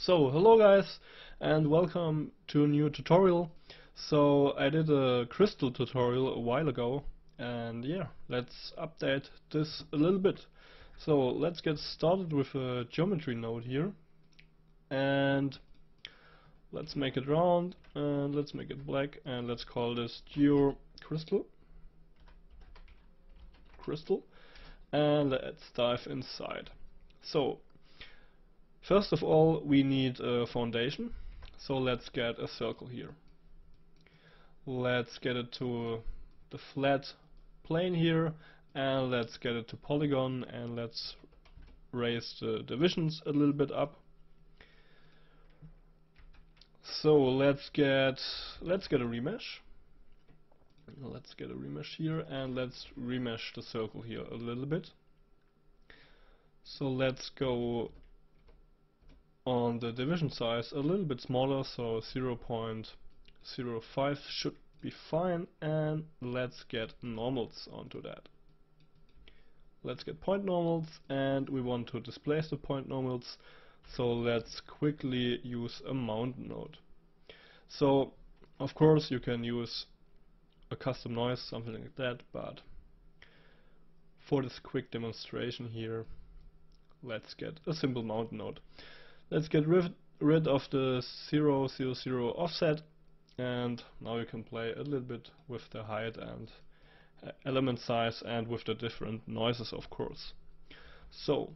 So, hello guys, and welcome to a new tutorial. So, I did a crystal tutorial a while ago, and yeah, let's update this a little bit. So, let's get started with a geometry node here, and let's make it round, and let's make it black, and let's call this GeoCrystal. And let's dive inside. So, first of all, we need a foundation, so let's get a circle here. Let's get it to the flat plane here, and let's get it to polygon, and let's raise the divisions a little bit up. So let's get a remesh. Let's get a remesh here, and let's remesh the circle here a little bit. So let's go on the division size a little bit smaller, so 0.05 should be fine, and let's get normals onto that. Let's get point normals, and we want to displace the point normals, so let's quickly use a mount node. So of course you can use a custom noise, something like that, but for this quick demonstration here, let's get a simple mount node. Let's get rid of the 0, 0, 0 offset, and now you can play a little bit with the height and element size and with the different noises, of course. So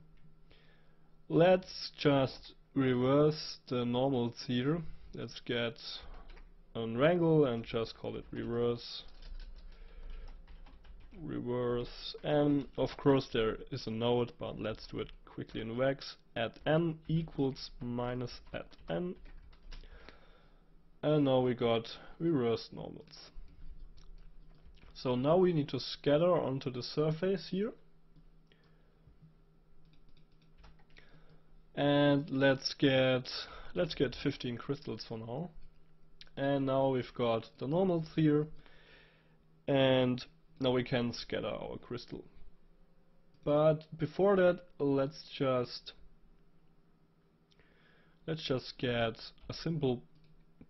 let's just reverse the normals here. Let's get an wrangle and just call it reverse, and of course there is a node, but let's do it quickly in wax. At n equals minus at n, and now we got reversed normals. So now we need to scatter onto the surface here, and let's get 15 crystals for now. And now we've got the normals here, and now we can scatter our crystal. But before that, let's just get a simple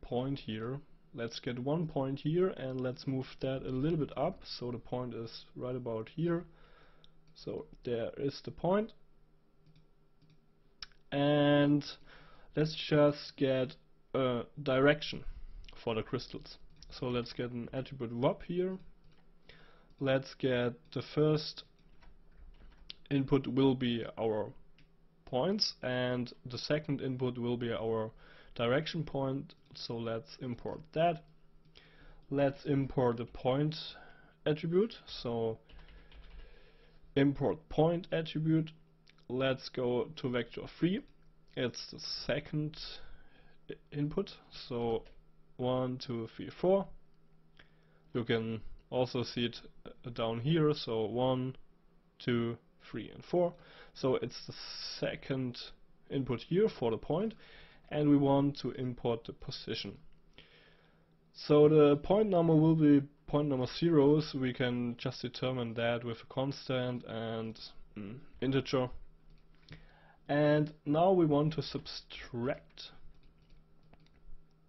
point here. Let's get one point here, and let's move that a little bit up, so the point is right about here. So there is the point. And let's just get a direction for the crystals. So let's get an attribute WAP here. Let's get the first input will be our points, and the second input will be our direction point, so let's import that. Let's import the point attribute, so import point attribute. Let's go to vector 3, it's the second input, so 1, 2, 3, 4. You can also see it down here, so 1, 2, 3 and 4. So it's the second input here for the point, and we want to import the position. So the point number will be point number 0, so we can just determine that with a constant and integer. And now we want to subtract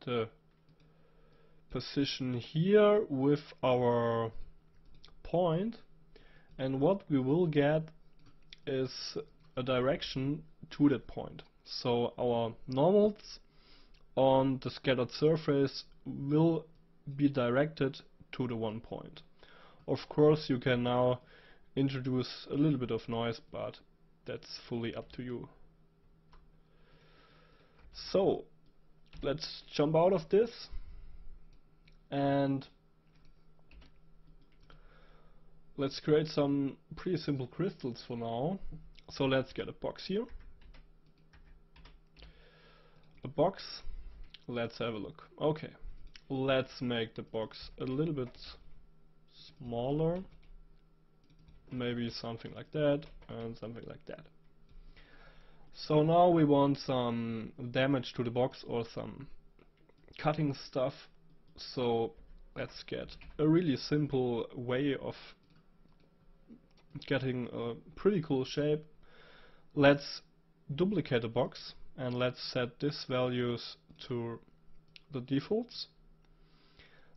the position here with our point, and what we will get is a direction to that point. So our normals on the scattered surface will be directed to the one point. Of course you can now introduce a little bit of noise, but that's fully up to you. So let's jump out of this, and let's create some pretty simple crystals for now. So let's get a box here. A box. Let's have a look. Okay, let's make the box a little bit smaller. Maybe something like that and something like that. So now we want some damage to the box or some cutting stuff. So let's get a really simple way of getting a pretty cool shape. Let's duplicate the box and let's set these values to the defaults.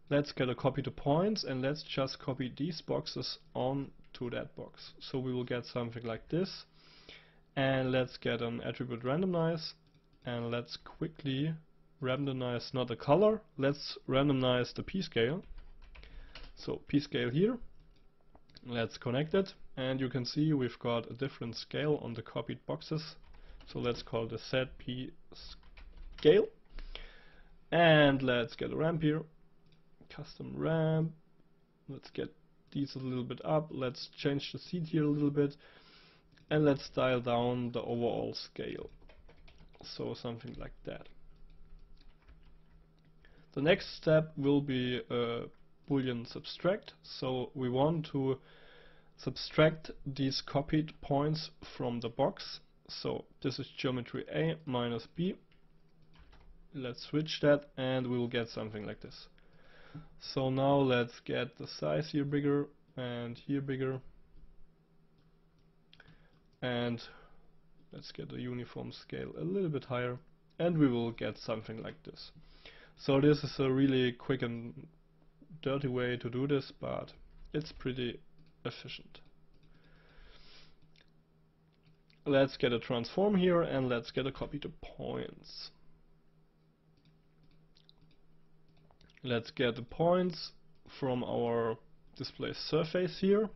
Let's get a copy to points, and let's just copy these boxes on to that box. So we will get something like this, and let's get an attribute randomize, and let's quickly randomize not the color, let's randomize the p-scale. So p-scale here, let's connect it, and you can see we've got a different scale on the copied boxes. So let's call the set p-scale, and let's get a ramp here, custom ramp. Let's get these a little bit up, let's change the seed here a little bit, and let's dial down the overall scale, so something like that. The next step will be a Boolean subtract. So we want to subtract these copied points from the box. So this is geometry A minus B. Let's switch that, and we will get something like this. So now let's get the size here bigger and here bigger, and let's get the uniform scale a little bit higher, and we will get something like this. So this is a really quick and dirty way to do this, but it's pretty efficient. Let's get a transform here, and let's get a copy to points. Let's get the points from our display surface here,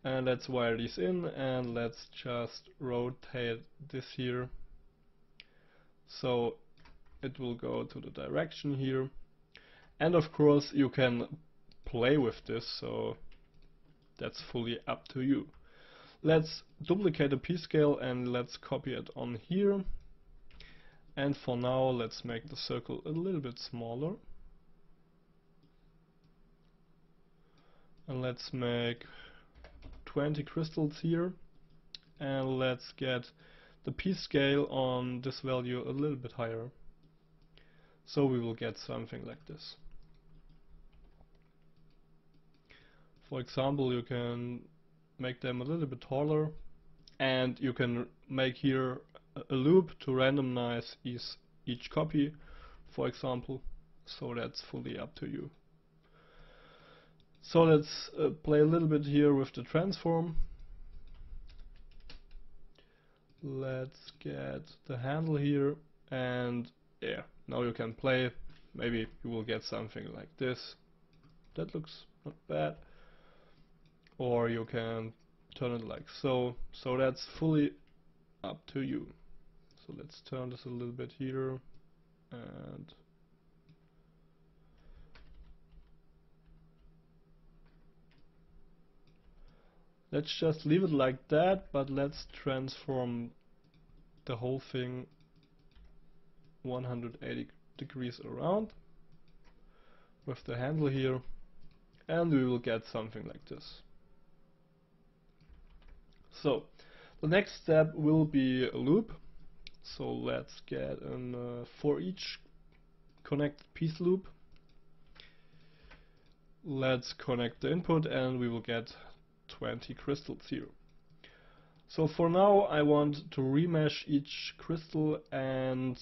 and let's wire these in, and let's just rotate this here so it will go to the direction here. And of course you can play with this, so that's fully up to you. Let's duplicate the p-scale and let's copy it on here. And for now, let's make the circle a little bit smaller. And let's make 20 crystals here. And let's get the p-scale on this value a little bit higher. So we will get something like this. For example, you can make them a little bit taller, and you can make here a loop to randomize each copy, for example, so that's fully up to you. So let's play a little bit here with the transform. Let's get the handle here, and yeah, now you can play. Maybe you will get something like this. That looks not bad. Or you can turn it like so. So that's fully up to you. So let's turn this a little bit here, and let's just leave it like that, but let's transform the whole thing 180 degrees around with the handle here, and we will get something like this. So the next step will be a loop. So let's get an for each connected piece loop. Let's connect the input, and we will get 20 crystals here. So for now I want to remesh each crystal, and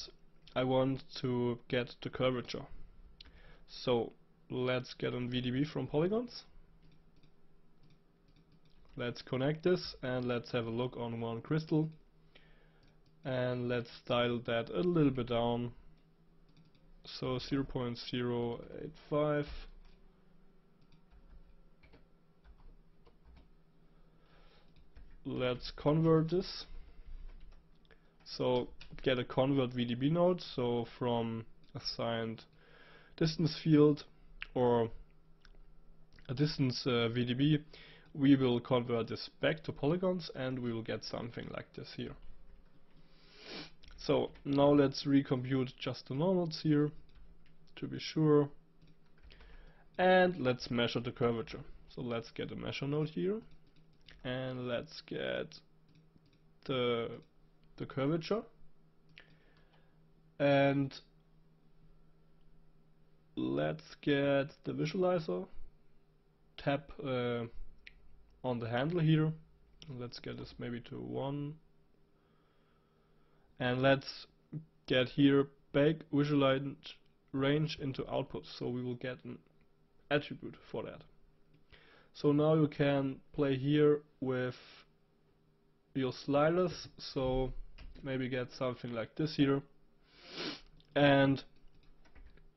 I want to get the curvature. So let's get an VDB from polygons. Let's connect this, and let's have a look on one crystal, and let's dial that a little bit down, so 0.085. Let's convert this, so get a convert VDB node. So from assigned distance field or a distance VDB, we will convert this back to polygons, and we will get something like this here. So now let's recompute just the normals here to be sure, and let's measure the curvature. So let's get a measure node here, and let's get the curvature, and let's get the visualizer, tap on the handle here, let's get this maybe to 1, and let's get here bake visualized range into output, so we will get an attribute for that. So now you can play here with your sliders, so maybe get something like this here, and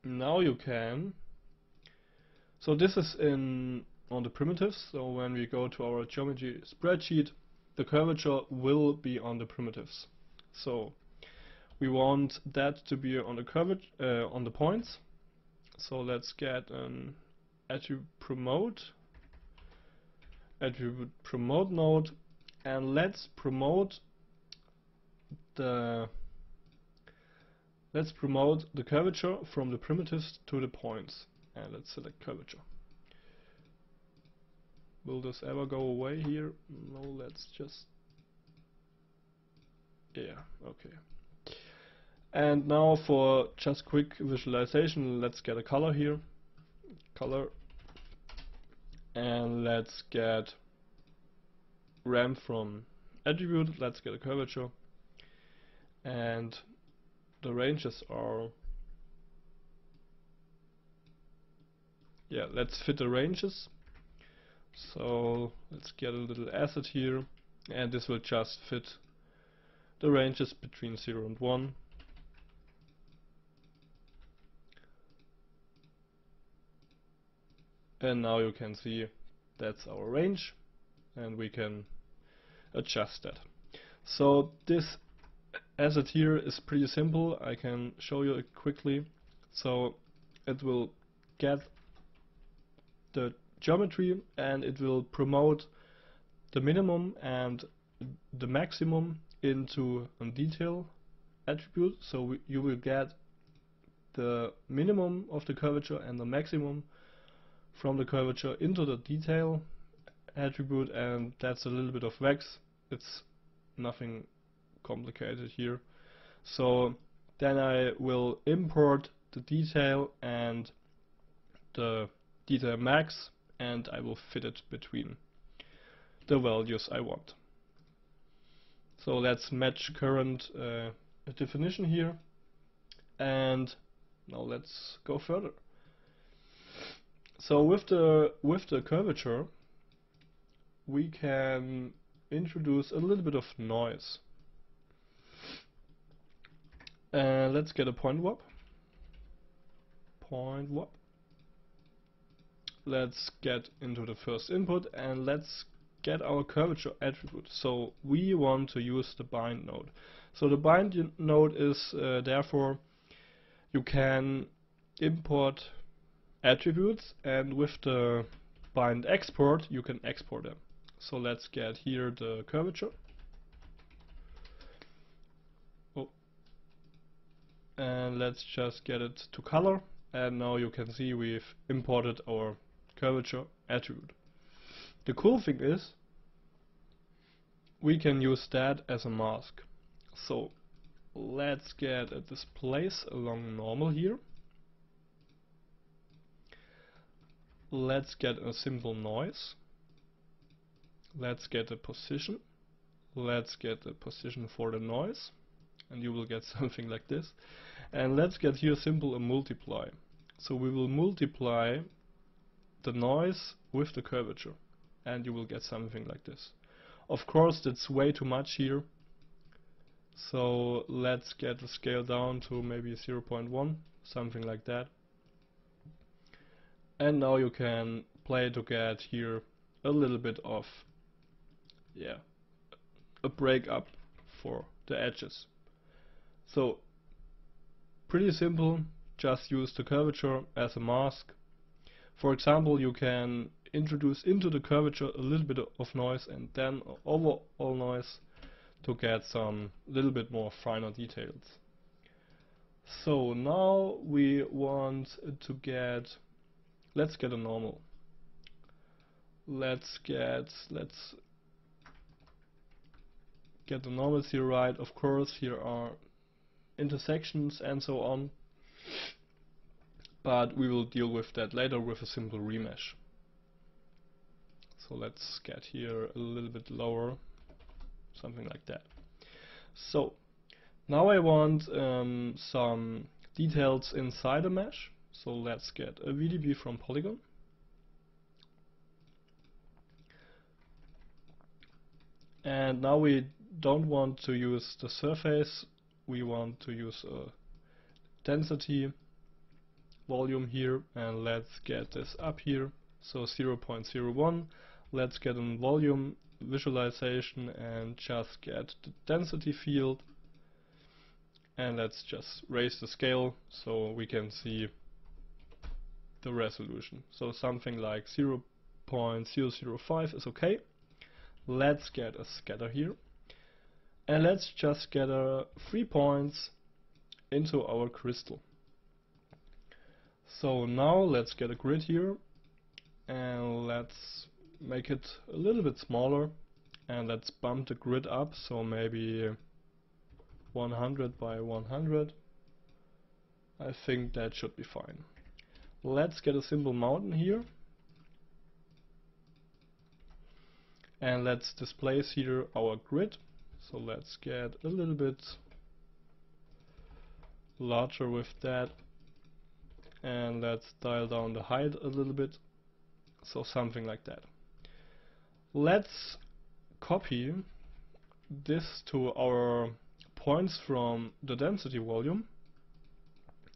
now you can, so this is on the primitives, so when we go to our geometry spreadsheet, the curvature will be on the primitives. So we want that to be on the curvature, on the points. So let's get an attribute promote node, and let's promote the curvature from the primitives to the points, and let's select curvature. Will this ever go away here? No, let's just, yeah, okay. And now for just quick visualization, let's get a color here, color, and let's get ramp from attribute, let's get a curvature, and the ranges are, yeah, let's fit the ranges. So let's get a little asset here, and this will just fit the ranges between 0 and 1. And now you can see that's our range, and we can adjust that. So this asset here is pretty simple. I can show you it quickly. So it will get the geometry, and it will promote the minimum and the maximum into a detail attribute. So you will get the minimum of the curvature and the maximum from the curvature into the detail attribute, and that's a little bit of wax. It's nothing complicated here. So then I will import the detail and the detail max, and I will fit it between the values I want. So let's match current definition here, and now let's go further. So with the curvature, we can introduce a little bit of noise. Let's get a point warp. Let's get into the first input, and let's get our curvature attribute. So we want to use the bind node. So the bind node is therefore you can import attributes, and with the bind export you can export them. So let's get here the curvature. And let's just get it to color, and now you can see we've imported our curvature attribute. The cool thing is we can use that as a mask. So let's get a displace along normal here. Let's get a simple noise. Let's get a position. Let's get a position for the noise, and you will get something like this. And let's get here simple a multiply. So we will multiply the noise with the curvature, and you will get something like this. Of course that's way too much here, so let's get the scale down to maybe 0.1, something like that. And now you can play to get here a little bit of, yeah, a break up for the edges. So pretty simple, just use the curvature as a mask. For example, you can introduce into the curvature a little bit of noise and then overall noise to get some little bit more finer details. So now we want to get, let's get a normal. Let's get the normals here right. Of course here are intersections and so on, but we will deal with that later with a simple remesh. So let's get here a little bit lower, something like that. So Now I want some details inside a mesh, so let's get a VDB from polygon. And now we don't want to use the surface, we want to use a density volume here, and let's get this up here, so 0.01. Let's get a volume visualization and just get the density field, and let's just raise the scale so we can see the resolution. So something like 0.005 is okay. Let's get a scatter here, and let's just scatter 3 points into our crystal. So now let's get a grid here, and let's make it a little bit smaller, and let's bump the grid up, so maybe 100 by 100. I think that should be fine. Let's get a simple mountain here, and let's displace here our grid. So let's get a little bit larger with that, and let's dial down the height a little bit, so something like that. Let's copy this to our points from the density volume,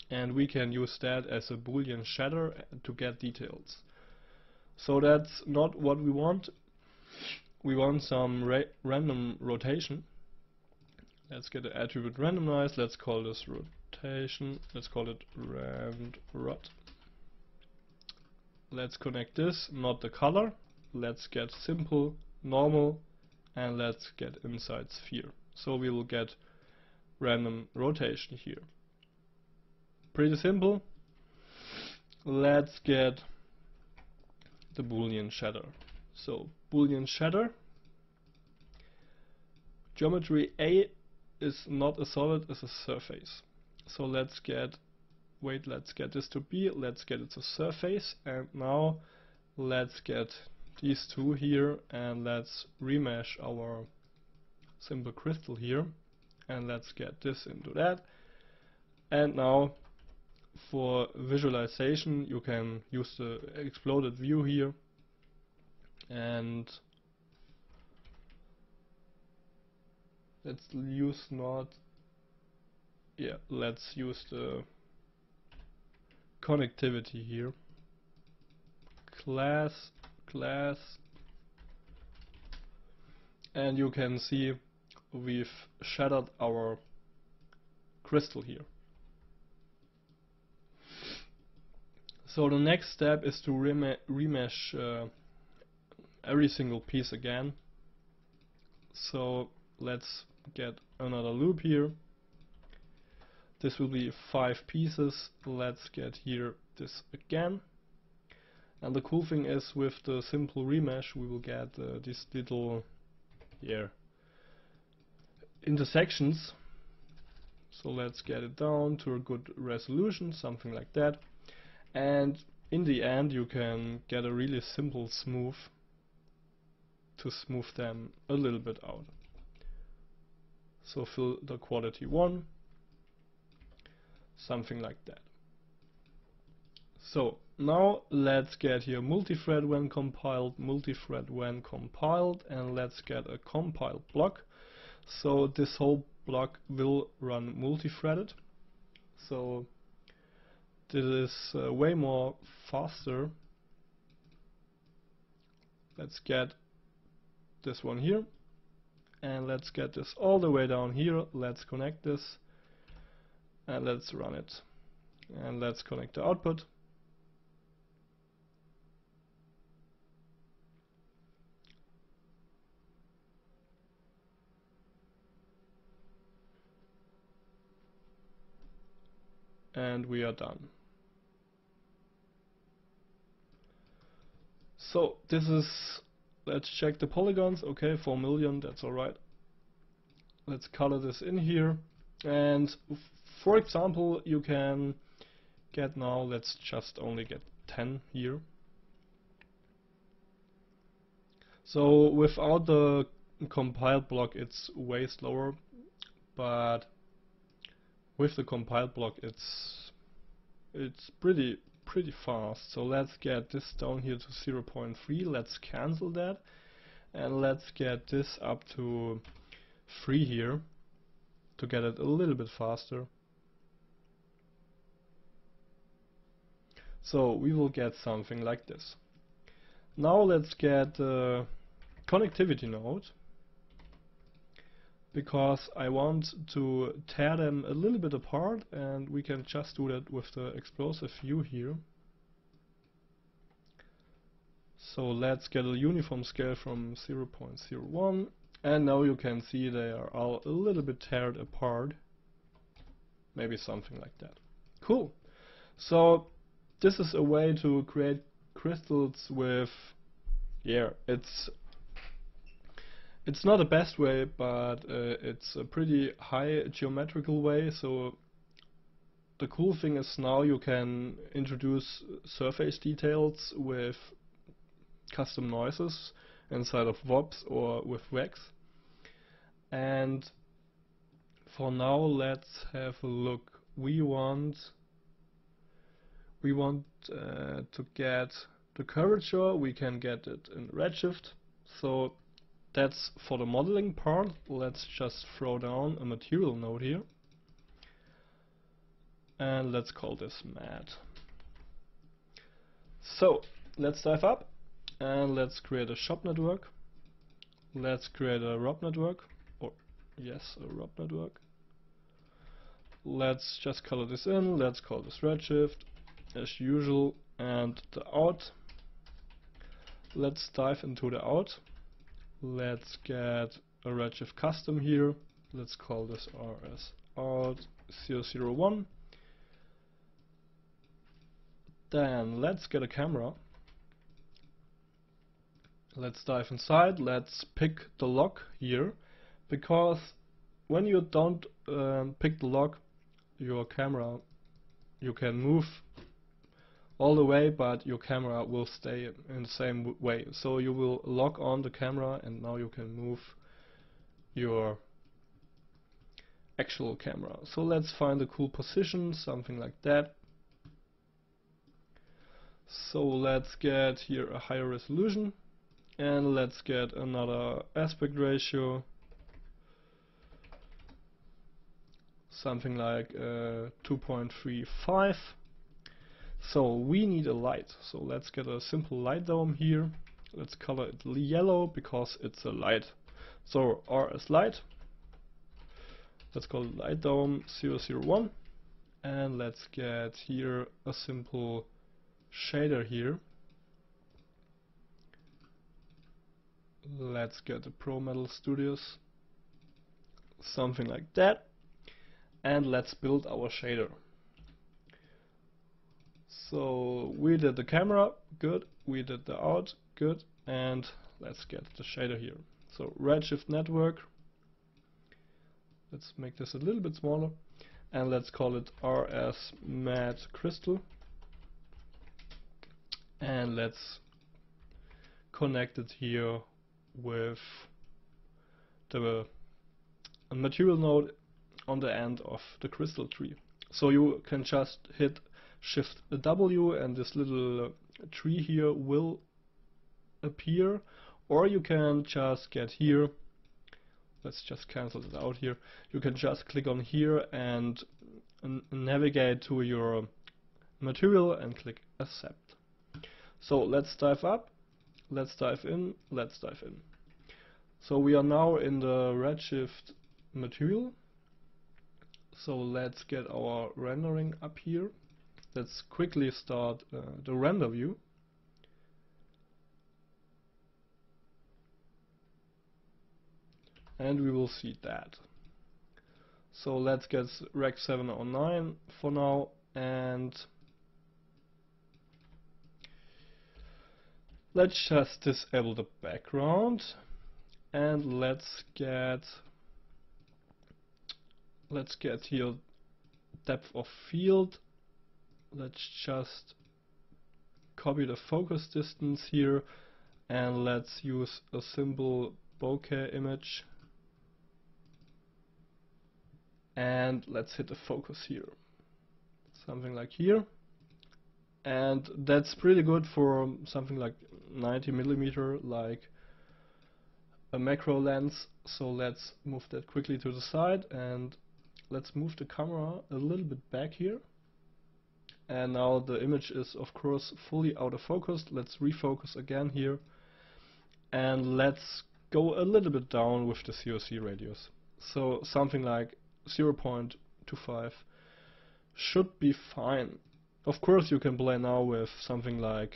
and we can use that as a Boolean shader to get details. So that's not what we want. We want some random rotation. Let's get the attribute randomize. Let's call this rotation. Let's call it rand_rot. Let's connect this, not the color. Let's get simple, normal, and let's get inside sphere. So we will get random rotation here. Pretty simple. Let's get the Boolean shader. So Boolean shader. Geometry A is not a solid, it's a surface. So let's get this to B, let's get it to surface, and now let's get these two here, and let's remesh our simple crystal here, and let's get this into that. And now for visualization you can use the exploded view here, and let's use let's use the connectivity here, class, and you can see we've shadowed our crystal here. So the next step is to remesh every single piece again. So let's get another loop here. This will be 5 pieces. Let's get here this again. And the cool thing is, with the simple remesh we will get these little intersections. So let's get it down to a good resolution, something like that. And in the end you can get a really simple smooth to smooth them a little bit out. So fill the quality 1, something like that. So now let's get here multithread when compiled, and let's get a compiled block. So this whole block will run multithreaded. So this is way more faster. Let's get this one here, and let's get this all the way down here. Let's connect this, and let's run it, and let's connect the output. And we are done. So this is, let's check the polygons. Okay, 4 million, that's alright. Let's color this in here, and for example you can get now, let's just only get 10 here. So without the compiled block it's way slower, but with the compiled block it's pretty fast. So let's get this down here to 0.3. Let's cancel that, and let's get this up to 3 here to get it a little bit faster. So we will get something like this. Now let's get the connectivity node, because I want to tear them a little bit apart, and we can just do that with the explosive view here. So let's get a uniform scale from 0.01, and now you can see they are all a little bit teared apart. Maybe something like that. Cool. So this is a way to create crystals with, yeah, it's not the best way, but it's a pretty high geometrical way. So the cool thing is now you can introduce surface details with custom noises inside of VOPs or with wax. And for now, let's have a look. We want to get the curvature. We can get it in Redshift. So that's for the modeling part. Let's just throw down a material node here, and let's call this matte. So let's dive up and let's create a shop network. Let's create a ROP network, or yes, a ROP network. Let's just color this in. Let's call this Redshift as usual, and the out. Let's dive into the out. Let's get a Redshift custom here. Let's call this RS out 001. Then let's get a camera. Let's dive inside. Let's pick the lock here, because when you don't pick the lock, your camera, you can move all the way, but your camera will stay in the same way. So you will lock on the camera, and now you can move your actual camera. So let's find a cool position, something like that. So let's get here a higher resolution, and let's get another aspect ratio, something like 2.35. So we need a light, so let's get a simple light dome here. Let's color it yellow because it's a light. So RS light, let's call it light dome 001, and let's get here a simple shader here. Let's get the Pro Metal Studios, something like that, and let's build our shader. So we did the camera, good, we did the out, good, and let's get the shader here. So Redshift network, let's make this a little bit smaller, and let's call it RS matte crystal, and let's connect it here with the material node on the end of the crystal tree. So you can just hit Shift W and this little tree here will appear, or you can just get here. Let's just cancel it out here. You can just click on here and navigate to your material and click accept. So let's dive up, let's dive in, let's dive in. So we are now in the Redshift material. So let's get our rendering up here. Let's quickly start the render view. And we will see that. So let's get Rec 709 for now, and let's just disable the background, and let's get here depth of field. Let's just copy the focus distance here, and let's use a simple bokeh image, and let's hit the focus here, something like here. And that's pretty good for something like 90mm, like a macro lens. So let's move that quickly to the side, and let's move the camera a little bit back here. And now the image is of course fully out of focus. Let's refocus again here, and let's go a little bit down with the COC radius. So something like 0.25 should be fine. Of course you can play now with something like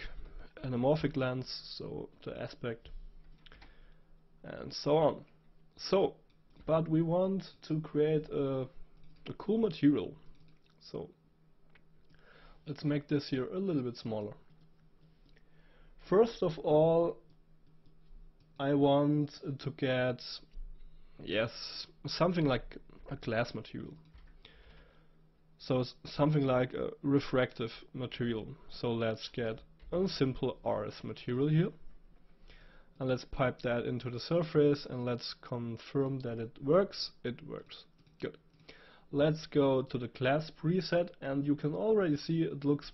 anamorphic lens, so the aspect and so on. So, but we want to create a cool material. So let's make this here a little bit smaller. First of all, I want to get, yes, something like a glass material. So something like a refractive material. So let's get a simple RS material here. And let's pipe that into the surface, and let's confirm that it works. It works. Good. Let's go to the glass preset, and you can already see it looks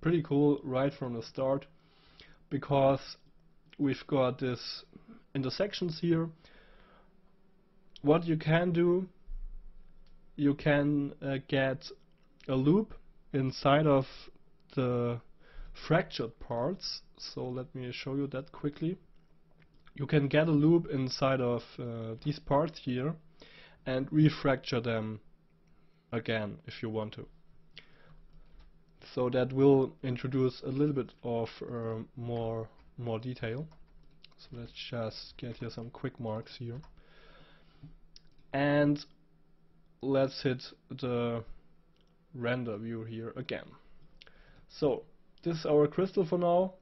pretty cool right from the start, because we've got this intersections here. What you can do, you can get a loop inside of the fractured parts. So let me show you that quickly. You can get a loop inside of these parts here and refracture them again if you want to. So that will introduce a little bit of more detail. So let's just get here some quick marks here, and let's hit the render view here again. So this is our crystal for now.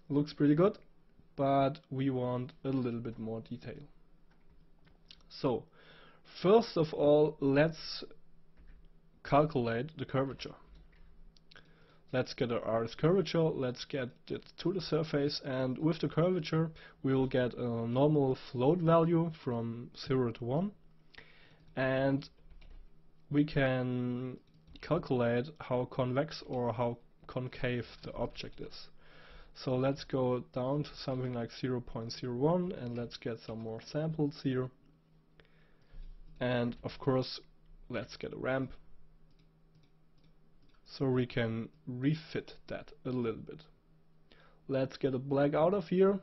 Looks pretty good, but we want a little bit more detail. So first of all, let's calculate the curvature. Let's get our RS curvature, let's get it to the surface, and with the curvature we will get a normal float value from 0 to 1, and we can calculate how convex or how concave the object is. So let's go down to something like 0.01, and let's get some more samples here. And of course, let's get a ramp, so we can refit that a little bit. Let's get a black out of here,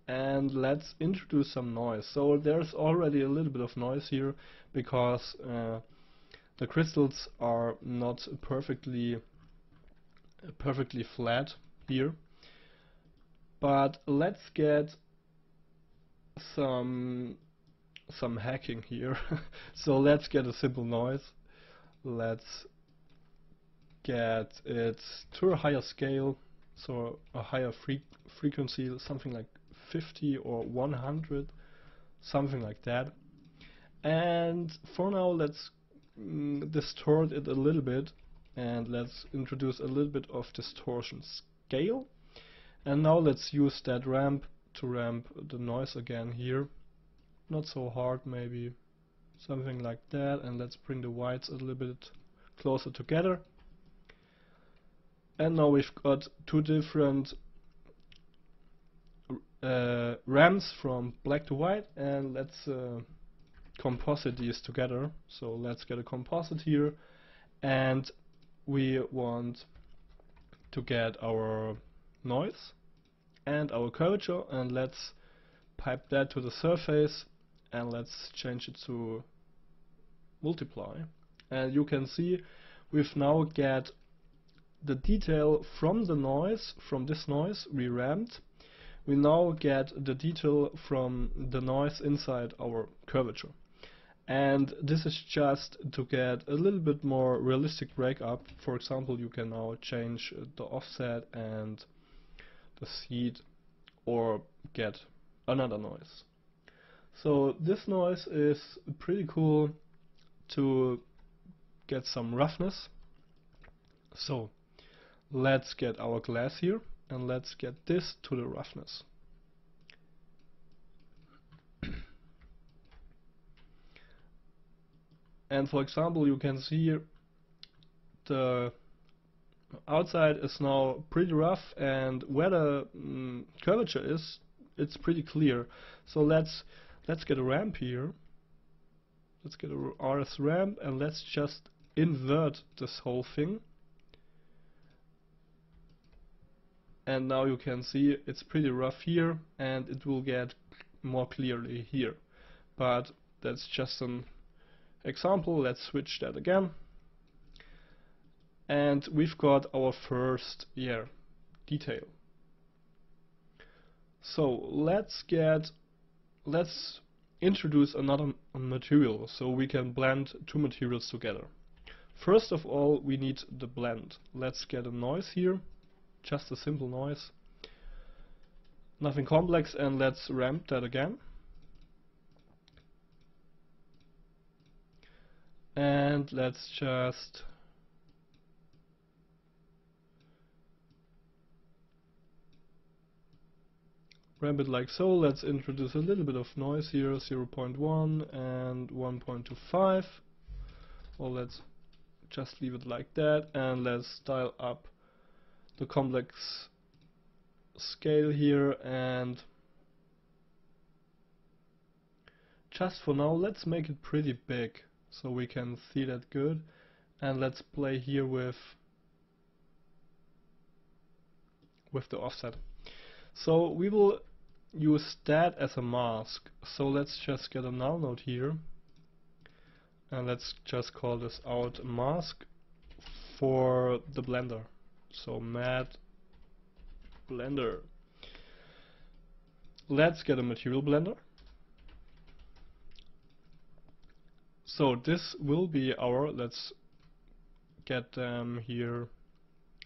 and let's introduce some noise. So there's already a little bit of noise here, because the crystals are not perfectly flat here. But let's get some hacking here. So let's get a simple noise. Let's get it to a higher scale, so a higher frequency, something like 50 or 100, something like that. And for now, let's distort it a little bit, and let's introduce a little bit of distortion scale. And now let's use that ramp to ramp the noise again here. Not so hard, maybe something like that. And let's bring the whites a little bit closer together. And now we've got two different ramps from black to white, and let's composite these together. So let's get a composite here, and we want to get our noise and our curvature, and let's pipe that to the surface, and let's change it to multiply. And you can see we've now get the detail from the noise, from this noise we ramped. We now get the detail from the noise inside our curvature. And this is just to get a little bit more realistic breakup. For example, you can now change the offset and the seed, or get another noise. So this noise is pretty cool to get some roughness. So let's get our glass here, and let's get this to the roughness. And for example, you can see the outside is now pretty rough, and where the curvature is, it's pretty clear. So let's get a ramp here. Let's get a RS ramp, and let's just invert this whole thing. And now you can see it's pretty rough here, and it will get more clearly here. But that's just an example. Let's switch that again. And we've got our first detail. So let's introduce another material so we can blend two materials together. First of all, we need the blend. Let's get a noise here, just a simple noise, nothing complex, and let's ramp that again. And let's just ramp it like so. Let's introduce a little bit of noise here, 0.1 and 1.25. Or let's just leave it like that, and let's dial up the complex scale here, and just for now let's make it pretty big so we can see that good. And let's play here with the offset. So we will use that as a mask. So let's just get a null node here, and let's just call this out mask for the blender. So matte blender. Let's get a material blender. So this will be our, let's get them here.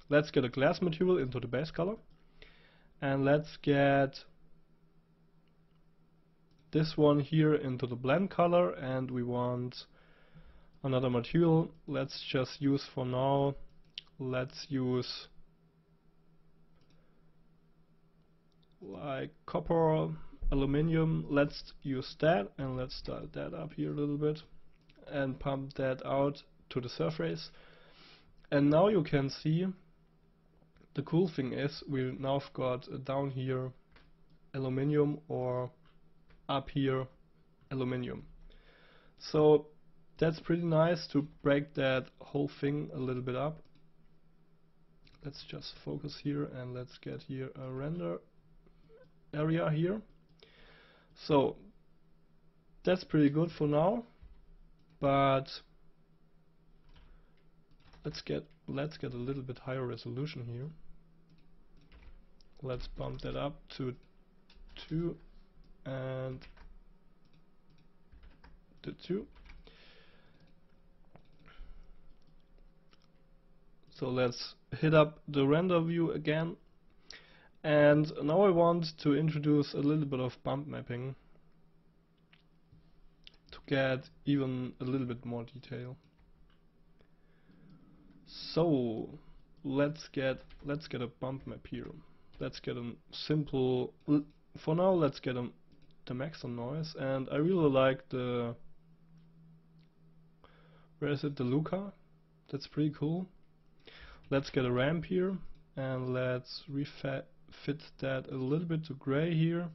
Let's get a glass material into the base color, and let's get this one here into the blend color, and we want another material. Let's just use for now, let's use like copper, aluminum. Let's use that, and let's start that up here a little bit and pump that out to the surface. And now you can see the cool thing is we now have got down here aluminum, or up here aluminum. So that's pretty nice to break that whole thing a little bit up. Let's just focus here, and let's get here a render area here. So that's pretty good for now, but let's get a little bit higher resolution here. Let's bump that up to 2 and to 2. So let's hit up the render view again, and now I want to introduce a little bit of bump mapping to get even a little bit more detail. So let's get a bump map here. Let's get a simple, for now let's get the max on noise, and I really like the, where is it, the Luca. That's pretty cool. Let's get a ramp here, and let's fit that a little bit to gray here,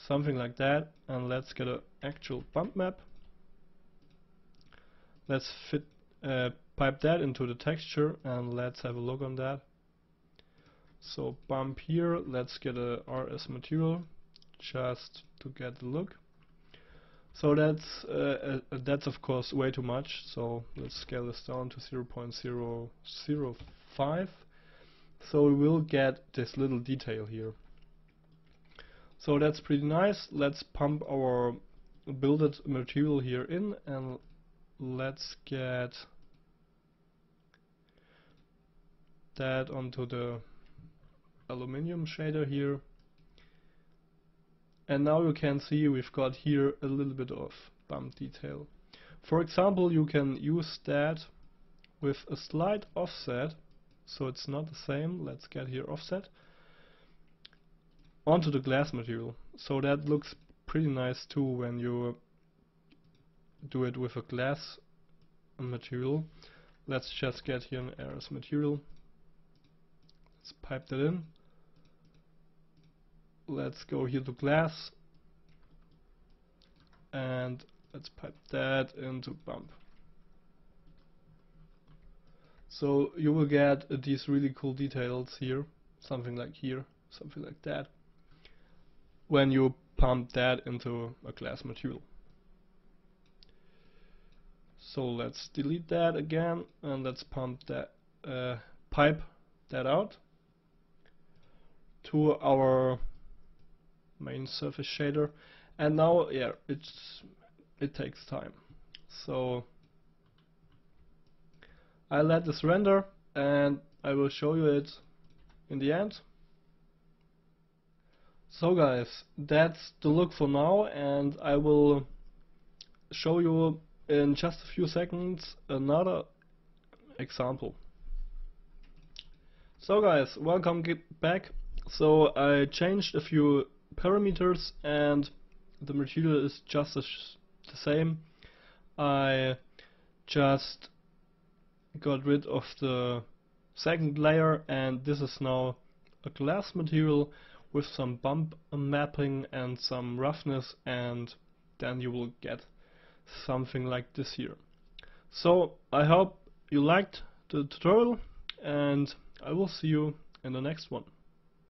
something like that. And let's get an actual bump map. Let's pipe that into the texture, and let's have a look on that. So bump here, let's get a RS material just to get the look. So that's of course way too much, so let's scale this down to 0.005. So we will get this little detail here. So that's pretty nice. Let's pump our builded material here in, and let's get that onto the aluminum shader here. And now you can see we've got here a little bit of bump detail. For example, you can use that with a slight offset, so it's not the same. Let's get here offset onto the glass material. So that looks pretty nice too when you do it with a glass material. Let's just get here an as material. Let's pipe that in. Let's go here to glass, and let's pipe that into bump. So you will get these really cool details here, something like here, something like that, when you pump that into a glass material. So let's delete that again, and let's pump that, pipe that out to our main surface shader. And now, yeah, it takes time. So I let this render, and I will show you it in the end. So guys, that's the look for now, and I will show you in just a few seconds another example. So guys, welcome back. So I changed a few parameters and the material is just the same. I just got rid of the second layer, and this is now a glass material with some bump mapping and some roughness, and then you will get something like this here. So I hope you liked the tutorial, and I will see you in the next one.